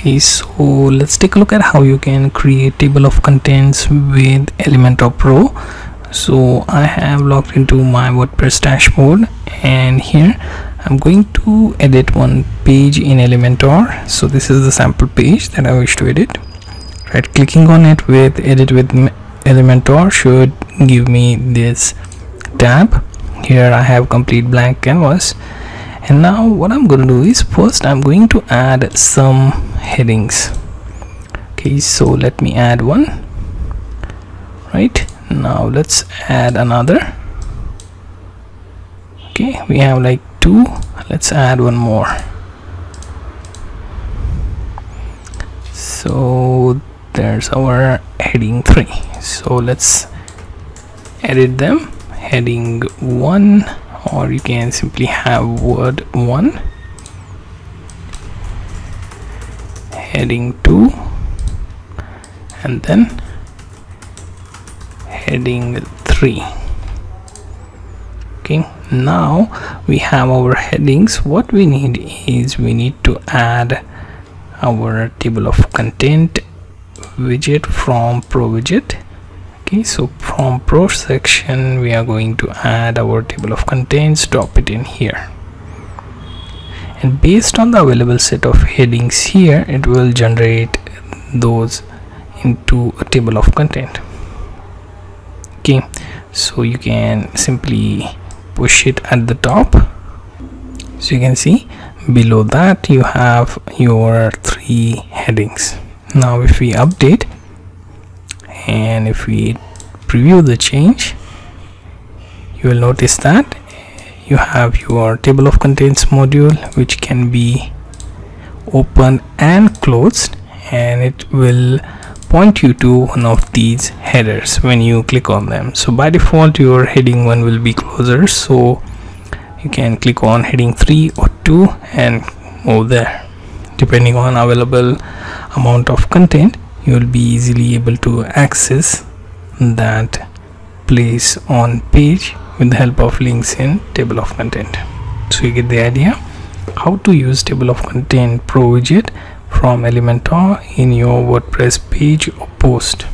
Okay, so let's take a look at how you can create table of contents with Elementor Pro. So I have logged into my WordPress dashboard, and here I'm going to edit one page in Elementor. So this is the sample page that I wish to edit. Right clicking on it with edit with Elementor should give me this tab. Here I have complete blank canvas, and now what I'm going to do is first I'm going to add some headings. Okay, so let me add one. Right now let's add another. Okay, we have like two. Let's add one more. So there's our heading 3. So let's edit them. Heading 1, or you can simply have word 1. Heading 2, and then heading 3. Okay, now we have our headings. What we need is we need to add our table of content widget from Pro widget. Okay, so from Pro section we are going to add our table of contents, drop it in here, and based on the available set of headings here, it will generate those into a table of content. Okay, so you can simply push it at the top. So you can see below that you have your 3 headings. Now if we update and if we preview the change, you will notice that you have your table of contents module, which can be open and closed, and it will point you to one of these headers when you click on them. So by default your heading 1 will be closer, so you can click on heading 3 or 2 and move there. Depending on available amount of content, you will be easily able to access that place on page with the help of links in table of content. So you get the idea how to use table of content Pro widget from Elementor in your WordPress page or post.